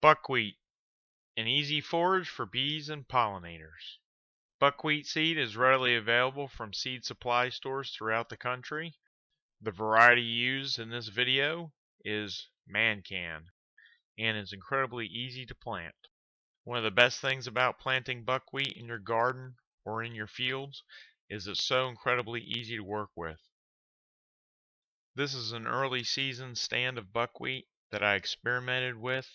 Buckwheat, an easy forage for bees and pollinators. Buckwheat seed is readily available from seed supply stores throughout the country. The variety used in this video is Mancan and is incredibly easy to plant. One of the best things about planting buckwheat in your garden or in your fields is it's so incredibly easy to work with. This is an early season stand of buckwheat that I experimented with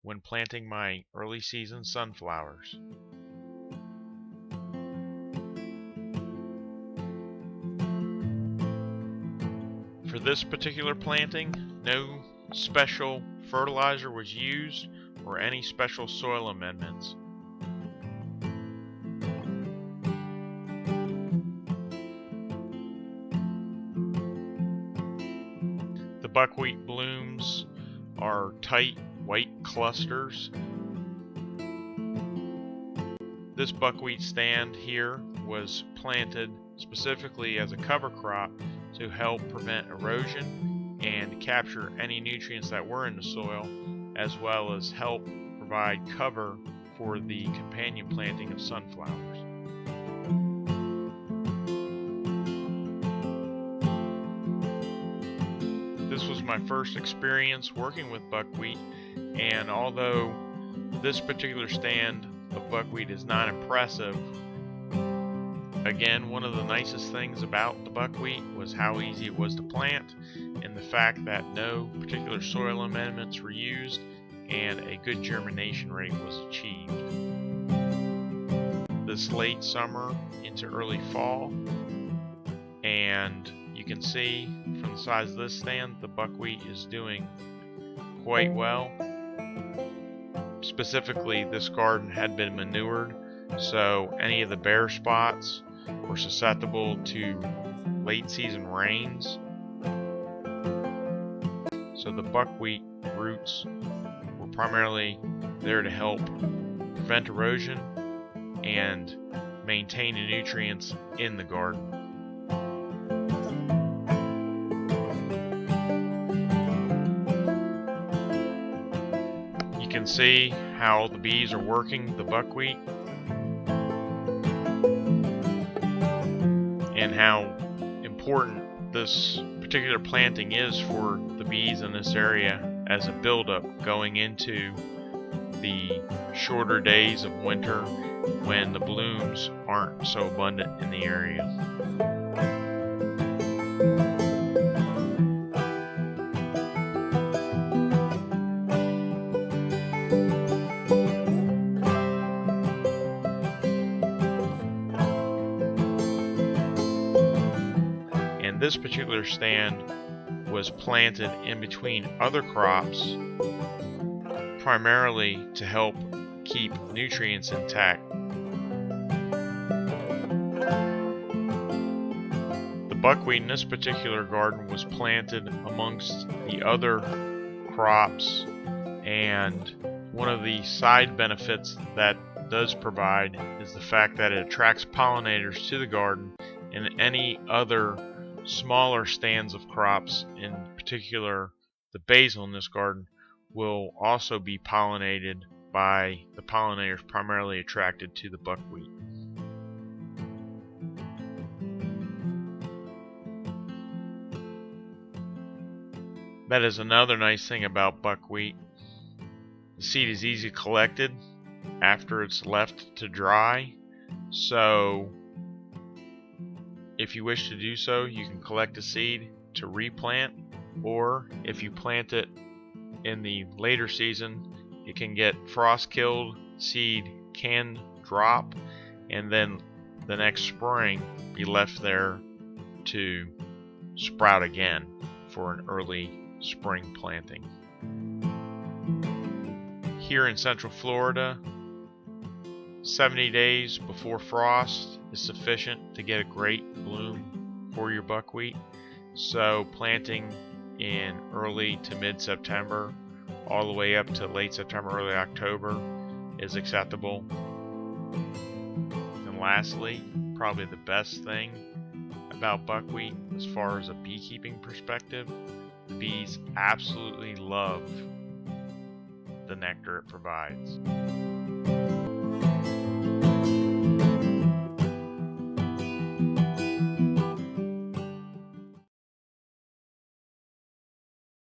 when planting my early season sunflowers. For this particular planting, no special fertilizer was used or any special soil amendments. The buckwheat blooms are tight white clusters. This buckwheat stand here was planted specifically as a cover crop to help prevent erosion and capture any nutrients that were in the soil, as well as help provide cover for the companion planting of sunflowers. This was my first experience working with buckwheat, and although this particular stand of buckwheat is not impressive, again, one of the nicest things about the buckwheat was how easy it was to plant and the fact that no particular soil amendments were used and a good germination rate was achieved. This late summer into early fall, and you can see from the size of this stand the buckwheat is doing quite well. Specifically, this garden had been manured, so any of the bare spots were susceptible to late season rains. So the buckwheat roots were primarily there to help prevent erosion and maintain the nutrients in the garden. You can see how the bees are working the buckwheat and how important this particular planting is for the bees in this area as a buildup going into the shorter days of winter when the blooms aren't so abundant in the area. And this particular stand was planted in between other crops, primarily to help keep nutrients intact. The buckwheat in this particular garden was planted amongst the other crops, and one of the side benefits that does provide is the fact that it attracts pollinators to the garden, and any other smaller stands of crops, in particular the basil in this garden, will also be pollinated by the pollinators primarily attracted to the buckwheat. That is another nice thing about buckwheat. The seed is easily collected after it's left to dry, so if you wish to do so, you can collect the seed to replant, or if you plant it in the later season, it can get frost killed, seed can drop, and then the next spring be left there to sprout again for an early spring planting. Here in Central Florida, 70 days before frost is sufficient to get a great bloom for your buckwheat, so planting in early to mid-September all the way up to late September, early October is acceptable. And lastly, probably the best thing about buckwheat as far as a beekeeping perspective, the bees absolutely love the nectar it provides.